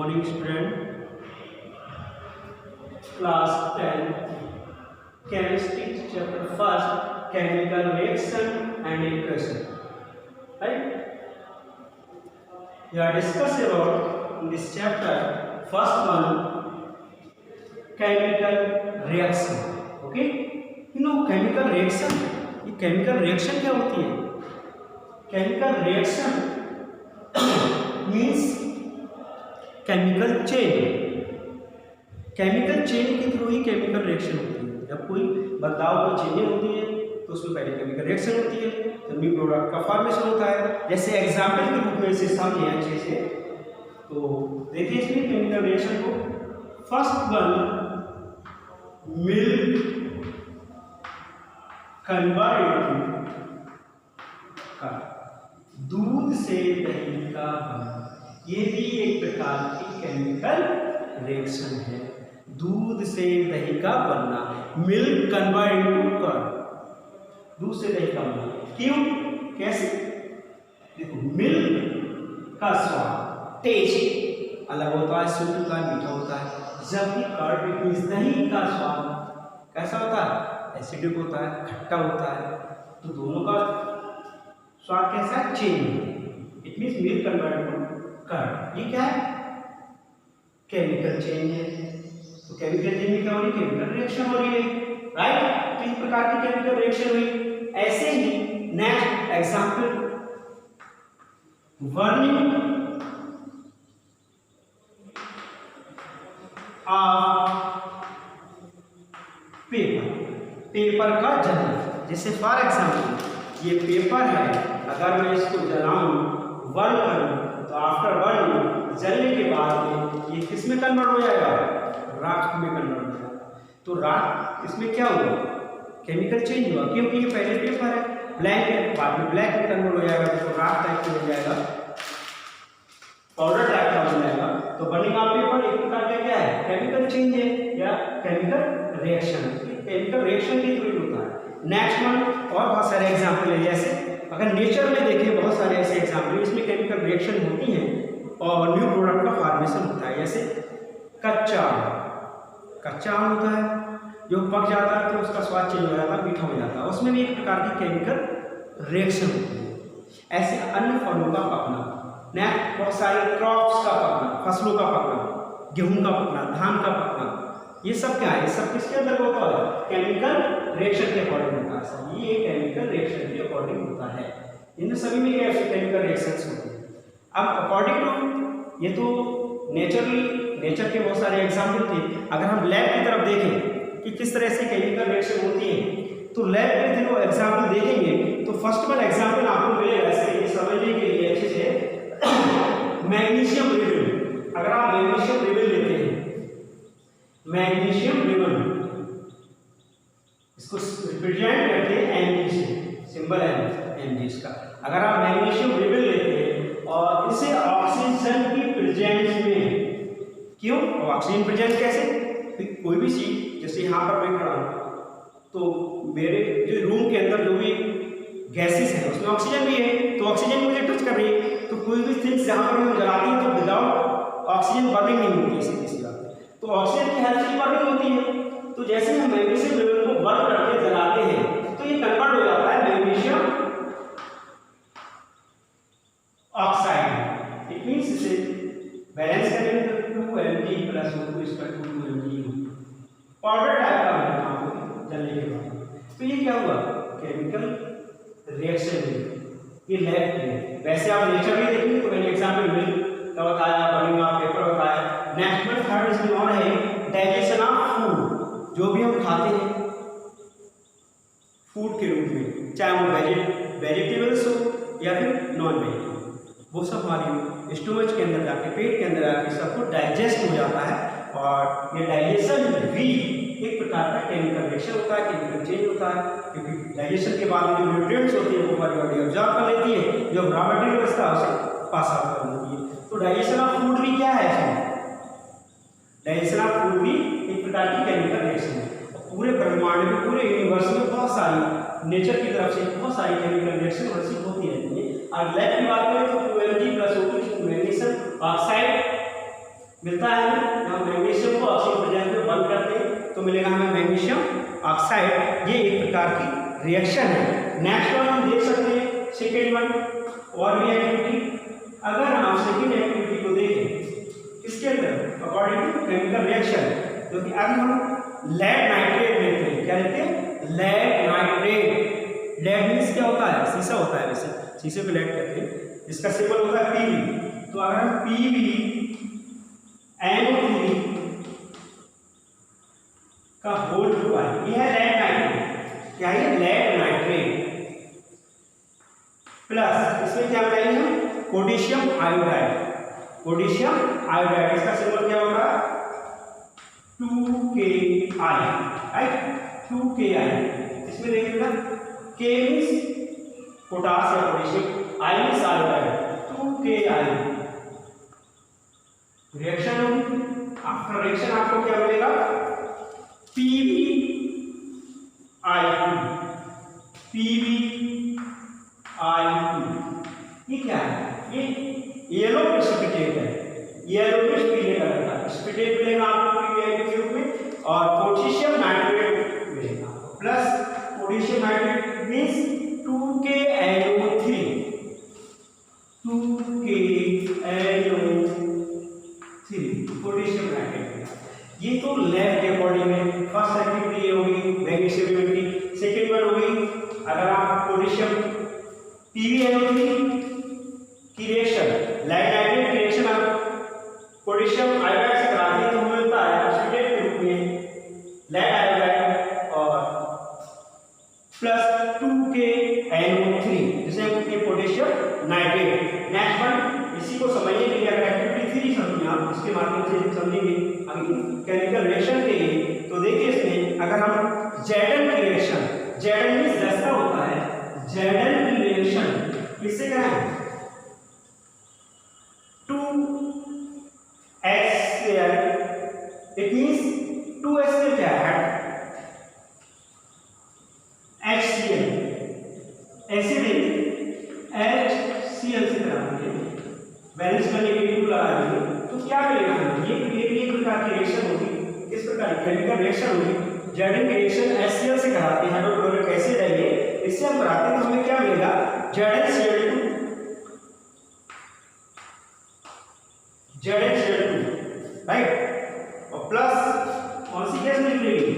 morning student, class 10 chemistry chapter first, chemical reaction and equation. Right? We are discussing about in this chapter first one, chemical reaction. Okay? You know chemical reaction. ये chemical reaction क्या होती है? Chemical reaction means chemical chain. Chemical chain के through ही chemical reaction होती है। जब कोई बदलाव की चेनें होती है तो उसमें पहले केमिकल रिएक्शन होती है, तो न्यू प्रोडक्ट का फॉर्मेशन होता है। जैसे एग्जाम्पल के रूप में इसे समझे अच्छे से, तो देखिए इसमें केमिकल रिएक्शन को। फर्स्ट वन, मिल्क कन्वर्ट का दूध से दही का बनना, ये भी एक प्रकार की केमिकल रिएक्शन है। दूध से दही का बनना, मिल्क कन्वर्ट इनटू कर्ड, दूध से दही का बनना। क्यों, कैसे? देखो, मिल्क का स्वाद टेस्ट अलग होता है, शुद्ध होता है, मीठा होता है, जबकि कर्ड मीन्स दही का स्वाद कैसा होता है? एसिडिक होता है, खट्टा होता है। तो दोनों का स्वाद कैसा है? Change. It means milk convert into curd. ये क्या है? केमिकल चेंज है। तो केमिकल चेंज में क्या हो रही है? केमिकल रिएक्शन हो रही है, राइट? तो इस प्रकार की केमिकल रिएक्शन हुई। ऐसे ही next example, burning of paper, paper का जलना। जैसे फॉर एग्जांपल ये पेपर है, अगर मैं इसको जलाऊं, बर्न करूं, तो आफ्टर बर्निंग, जलने के बाद में ये किस में कन्वर्ट हो जाएगा? राख में कन्वर्ट हो जाएगा। तो राख इसमें क्या हुआ? केमिकल चेंज हुआ, क्योंकि ये पहले पेपर है, ब्लैक है, बाद में ब्लैक में कन्वर्ट हो जाएगा, तो राख टाइप का हो जाएगा, पाउडर टाइप का हो जाएगा। तो बर्निंग ऑफ पेपर एक प्रकार का क्या है? केमिकल चेंज है या केमिकल रिएक्शन। केमिकल रिएक्शन के थ्रू होता है। नेक्स्ट वन, और बहुत सारे एग्जाम्पल है। जैसे अगर नेचर में देखें, बहुत सारे ऐसे एग्जाम्पल इसमें केमिकल रिएक्शन होती है और न्यू प्रोडक्ट का फॉर्मेशन होता है। जैसे कच्चा आम होता है, जो पक जाता है तो उसका स्वाद चेंज हो जाता है, मीठा हो जाता है, उसमें भी एक प्रकार की केमिकल रिएक्शन होती है। ऐसे अन्य फलों का पकना, नेक्स्ट बहुत सारे क्रॉप्स का पकना, फसलों का पकना, गेहूं का पकना, धान का पकना, ये सब क्या है? ये सब किसके अंदर होता है? केमिकल रिएक्शन के अकॉर्डिंग होता है। ये केमिकल रिएक्शन के अकॉर्डिंग होता है। इन सभी में क्या केमिकल रिएक्शंस होती है। अब अकॉर्डिंग टू, ये तो नेचर के बहुत सारे एग्जाम्पल थे। अगर हम लैब की तरफ देखें कि किस तरह से केमिकल रिएक्शन होती है, तो लैब में जो एग्जाम्पल देखेंगे, तो फर्स्ट वन एग्जाम्पल आपको मिलेगा इसके समझने के लिए अच्छे से, मैग्नीशियम रिबन। अगर आप मैग्नीशियम रिबन लेते हैं, मैग्नीशियम रिबन, इसको रिप्रेजेंट करते हैं Mg से, सिंबल है Mg इसका। अगर आप मैग्नीशियम रिबन लेते हैं और इसे ऑक्सीजन की प्रेजेंस में, क्यों ऑक्सीजन प्रेजेंस कैसे? कोई भी चीज, जैसे यहाँ पर मैं खड़ा हूँ, तो मेरे जो रूम के अंदर जो भी गैसेस है उसमें ऑक्सीजन भी है, तो ऑक्सीजन मुझे टच कर रही है। तो कोई भी थिंग्स जहाँ पर हम जलाते हैं तो विदाउट ऑक्सीजन बर्निंग नहीं होती है, सीधी बात है। तो ऑक्सीजन की हेल्प से बर्निंग होती है। तो जैसे हम मैग्नीशियम रिबन को बर्न करके जलाते हैं, तो ये कन्वर्ट हो जाता है मैग्नीशियम ऑक्साइड। इट मींस इसे बैलेंस करेंगे तो 2Mg प्लस O2 इसका 2Mg पाउडर टाइप का बना जलने के बाद। तो ये क्या हुआ? केमिकल रिएक्शन है। ये लैब है। वैसे आप नेचर में देखेंगे तो मैंने एग्जाम्पल मिल्क का बताया, बर्निंग ऑफ पेपर बताया। नेक्स्ट में थर्ड इसमें और है डाइजेशन ऑफ फूड। जो भी हम खाते हैं फूड के रूप में, चाहे वो वेजिटेबल्स हो या फिर नॉन वेजिटेबल, वो सब हमारी स्टोमच के अंदर जाके, पेट के अंदर जाके सब कुछ डाइजेस्ट हो जाता है। और ये डाइजेशन भी एक प्रकार का केमिकल रिएक्शन होता है, केमिकल चेंज होता है, क्योंकि डाइजेशन के बाद में जो न्यूट्रिएंट्स होती है वो हमारी बॉडी ऑब्जॉर्व कर लेती है, जो रॉ मटेरियल बचता है उसे पास आउट कर देती है। तो डाइजेशन ऑफ फूड भी क्या है? डाइजेशन ऑफ फूड भी एक प्रकार की केमिकल रिएक्शन है। पूरे ब्रह्मांड में, पूरे यूनिवर्स में बहुत सारी नेचर की तरफ से बहुत सारी केमिकल रिएक्शन होती रहती है। और लैब की बात करें तो 2Mg plus O2 magnesium oxide मिलता है हमें। हम मैग्नीशियम को ऑक्सीजन प्रेजेंस में बंद करते हैं तो मिलेगा हमें मैग्नीशियम ऑक्साइड। ये एक प्रकार की रिएक्शन है। नेक्स्ट वन हम देख सकते हैं सेकेंड वन और भी एक्टिविटी। अगर हम सेकेंड एक्टिविटी को देखें इसके अंदर अकॉर्डिंग टू केमिकल रिएक्शन, तो कि अगर हम लेड नाइट्रेट लेते हैं, क्या लेते हैं? Lead nitrate. लेड मीन्स क्या होता है? शीशा होता है, वैसे शीशे पे लेड कहते हैं, इसका सिंबल होता है पीबी। तो अगर हम पीबी NO3 का होल ग्रुप है, यह है लेड नाइट्रेट। क्या है? लेड नाइट्रेट प्लस इसमें क्या बनाएंगे हम? Potassium iodide. पोटेशियम आयोडाइड, इसका सिंबल क्या होगा? 2Ki, right? 2Ki। इसमें देखिएगा K मीन्स पोटास या potassium, I means iodide, 2Ki। Reaction होगी, आफ्टर रिएक्शन आपको क्या मिलेगा? PbI2। PbI2 ये क्या है? ये येलो प्रेसिपिटेट है, येलोइश पीले कलर का प्रेसिपिटेट मिलेगा आपको PbI2 के रूप में। और पोटेशियम नाइट्रेट मिलेगा plus potassium nitrate means 2KNO3। 2KNO3 potassium nitrate. ये तो लैब के अकॉर्डिंग है। फर्स्ट एक्टिविटी ये होगी मैग्नीशियम यूनिटी। सेकेंड वन होगी अगर आप पोटेशियम PbNO3 की रिएक्शन लेड नाइट्रेट की रिएक्शन आप पोटेशियम आयोडाइड से कराते हैं तो हमें मिलता है प्रेसिपिटेट के रूप में लेड आयोडाइड और प्लस 2KNO3 जिसे हम कहते हैं पोटेशियम नाइट्रेट। नेक्स्ट वन इसी को समझने के लिए अगर एक्टिविटी 3 समझिए आप, इसके माध्यम से समझेंगे केमिकल रिएक्शन के लिए। तो देखिए इसमें अगर हम Zn की रिएक्शन, Zn मींस जैसा होता है, Zn की रिएक्शन किससे कराएं? 2HCl, इट मींस 2HCl क्या है? HCl, एसिड HCl से कराएंगे, बैलेंस करने के लिए लगा देंगे तो क्या मिलेगा हमें? ये प्रकार की रिएक्शन होगी। किस प्रकार की केमिकल रिएक्शन होगी? Zn की रिएक्शन HCl से कराते हैं, हाइड्रोक्लोरिक एसिड है ये, इससे हम कराते हैं तो हमें क्या मिलेगा? ZnCl2, right? और प्लस कौन सी गैस निकलेगी?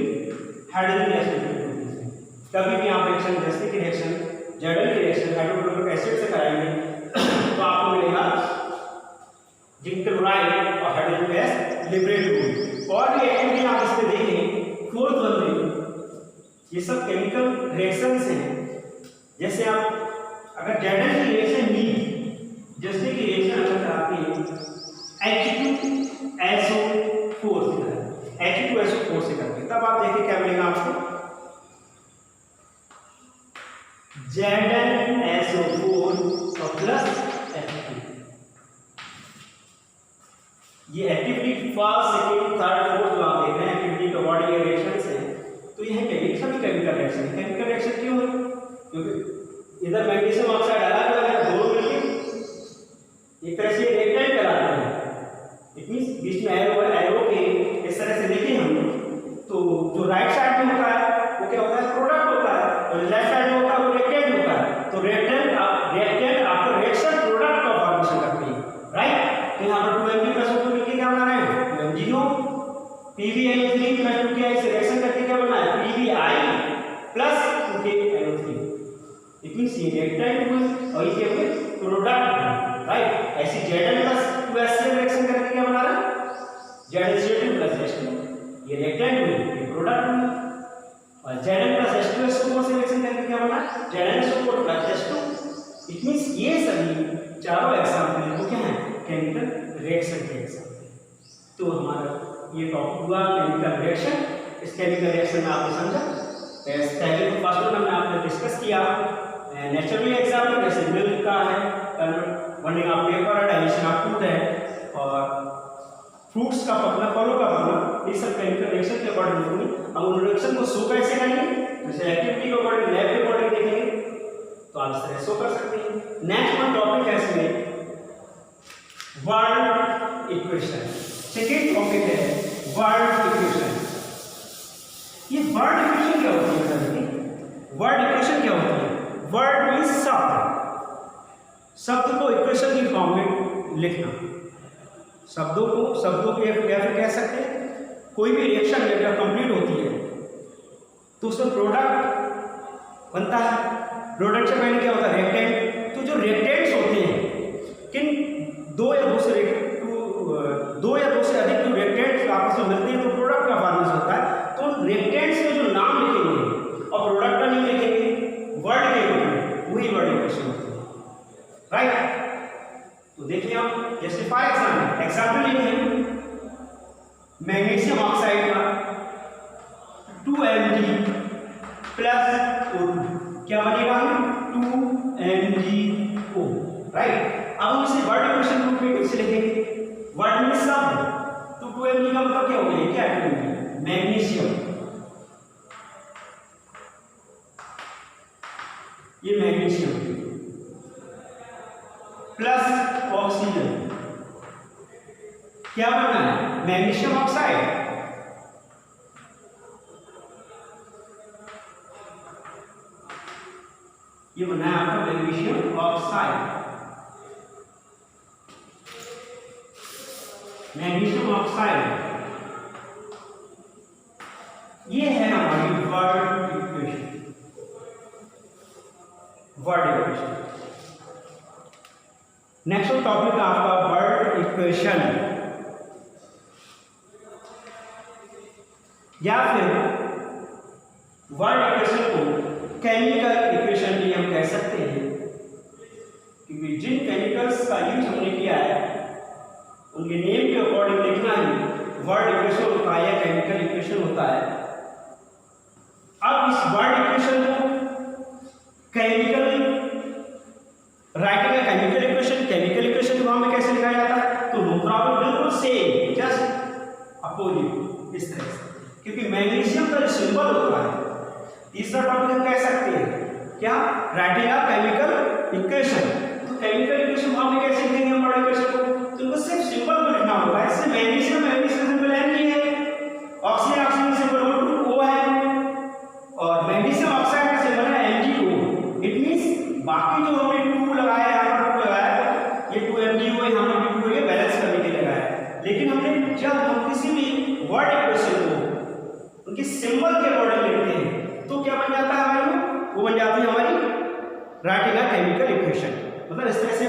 हाइड्रोजन गैस निकलेगी। कभी भी आप रिएक्शन जैसे की रिएक्शन Zn की रिएक्शन हाइड्रोक्लोरिक एसिड से कराएंगे तो आपको मिलेगा जिंक क्लोराइड और हाइड्रोजन गैस लिबरेट होगी। और भी एक्टिविटी आप इसमें देखें फोर्थ वन में, ये सब केमिकल रिएक्शंस हैं। जैसे आप अगर Zn की रिएक्शन ली, जैसे कि रिएक्शन अगर कराते हैं H2SO4 से करें, H2SO4 से करके, तब आप देखिए क्या मिलेगा आपको? ZnSO4 और प्लस H2। ये activity first, second, third, fourth जो आप देख रहे हैं एक्टिविटी के अकॉर्डिंग रिएक्शंस हैं, तो यह सभी केमिकल रिएक्शन है। केमिकल रिएक्शन क्यों है? क्योंकि इधर मैग्नीशियम ऑक्साइड अलग अलग है, दोनों मिलकर एक तरह से रिएक्टेंट कराते हैं। इट मींस बीच में एरो है, एरो के इस तरह से देखें हम तो जो राइट साइड में होता है वो क्या होता है? प्रोडक्ट होता है, और लेफ्ट साइड में होता है वो रिएक्टेंट होता है। तो रिएक्टेंट आफ्टर रिएक्शन प्रोडक्ट का फॉर्मेशन करते हैं, राइट? तो यहाँ पर 2Mg प्लस O2 मिलकर क्या बना रहे हैं? 2MgO। PbNO3 प्लस 2Ki से रिएक्शन करके क्या बना है? PbI plus 2KNO3। It means ये रिएक्टेंट हुए और ये हुए प्रोडक्ट, राइट? ऐसी Zn प्लस 2HCl रिएक्शन करके क्या बना रहा है? ZnCl2 प्लस H2, ये रिएक्टेंट हुए, ये प्रोडक्ट हुए। और Zn प्लस H2SO4 से रिएक्शन करके क्या बना? ZnSO4 plus H2। It means ये सभी चारों एग्जांपल तो क्या है? केमिकल रिएक्शन के एग्जांपल। तो हमारा ये टॉपिक हुआ केमिकल रिएक्शन। इस केमिकल रिएक्शन में आपने समझा पहले तो फर्स्ट वन में आपने डिस्कस किया नेचुरल एग्जांपल, जैसे मिल्क का है, burning of paper, digestion of food है, और फ्रूट्स का पकना, फलों का पकना, ये सब केमिकल रिएक्शन के अकॉर्डिंग होंगे। हम उन रिएक्शन को शो कैसे करेंगे? जैसे एक्टिविटी के अकॉर्डिंग, लैब के अकॉर्डिंग देखेंगे तो आप इस तरह शो कर सकते हैं। नेक्स्ट वन टॉपिक है इसमें वर्ल्ड इक्वेशन। सेकेंड टॉपिक है वर्ड इक्वेशन। ये वर्ड इक्वेशन क्या होती है? वर्ड इक्वेशन क्या होती है? वर्ड मीन्स शब्द, शब्द को इक्वेशन की फॉर्म में लिखना। शब्दों के या फिर कह सकते हैं कोई भी रिएक्शन जब कंप्लीट होती है तो उसमें प्रोडक्ट बनता है। प्रोडक्ट से पहले क्या होता है? रेक्टेंट। तो जो रेक्टेंट्स होते हैं, किन दो या दो से अधिक जो रेक्टेंट्स आपस में मिलते हैं तो प्रोडक्ट का फॉर्मेशन होता है। तो रेक्टेंट्स में जो नाम लिखेंगे और प्रोडक्ट का नहीं लिखेंगे, वर्ड के रूप में, वही वर्ड इक्वेशन होती है, राइट। तो देखिए आप, जैसे फॉर एग्जाम्पल लिखें मैग्नीशियम ऑक्साइड का 2Mg प्लस O2, क्या बनेगा? 2MgO, right. अब हम इसे वर्ड इक्वेशन रूप में कैसे लिखेंगे? वर्ड में शब्द, तो 2Mg का मतलब क्या हो गया? क्या है? मैग्नीशियम, ये मैग्नीशियम प्लस ऑक्सीजन, क्या बनना है? Magnesium oxide. ये बनना है आपका मैग्नीशियम ऑक्साइड। मैग्नीशियम ऑक्साइड, ये है हमारी word equation. Word equation. Next topic है आपका वर्ड इक्वेशन, या फिर वर्ड इक्वेशन को केमिकल इक्वेशन भी हम कह सकते हैं, क्योंकि जिन केमिकल्स का यूज हमने किया है उनके नेम के अकॉर्डिंग लिखना ही वर्ड इक्वेशन होता है या केमिकल इक्वेशन होता है। अब इस वर्ड इक्वेशन को केमिकल राइटिंग है, केमिकल इक्वेशन फॉर्म में कैसे लिखा जाता है? तो नो प्रॉब्लम, बिल्कुल सेम, जस्ट अपोजिट, इस तरह से, क्योंकि मैग्नीशियम का जो सिंबल होता है। तीसरा टॉपिक हम कह सकते हैं क्या? Writing of chemical equation. तो केमिकल इक्वेशन फॉर्म में कैसे लिखेंगे हम वर्ड इक्वेशन को? तो उनको सिर्फ सिंबल को लिखना होता है। इससे मैग्नीशियम सिंबल Mg है, ऑक्सीजन सिंबल O2O है, और मैग्नीशियम ऑक्साइड का सिंबल है MgO। इट मींस बाकी जो हमने 2 लगाया है, यहाँ पर 2 लगाया है, ये 2MgO है, यहाँ पर भी 2 है, बैलेंस करने के लिए लगाया है। लेकिन हमने जब हम किसी भी वर्ड इक्वेशन को उनके सिंबल के अकॉर्डिंग लिखते हैं तो क्या बन जाता है हमारी? वो बन जाती है हमारी राइटिंग ऑफ केमिकल इक्वेशन। मतलब इस तरह से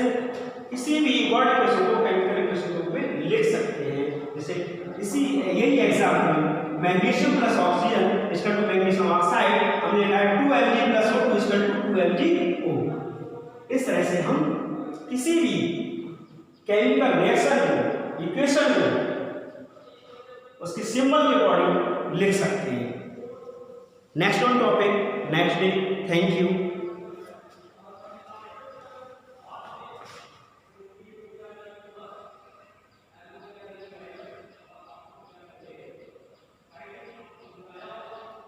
किसी भी वर्ड इक्वेशन को केमिकल इक्वेशन के रूप में लिख सकते हैं। जैसे यही example, magnesium plus oxygen equal to magnesium oxide, हमने लिखा है 2Mg plus O2 equal to 2MgO। इस तरह से हम किसी भी केमिकल रिएक्शन को, इक्वेशन को उसके सिंबल के अकॉर्डिंग लिख सकते हैं। Next on topic next day. Thank you.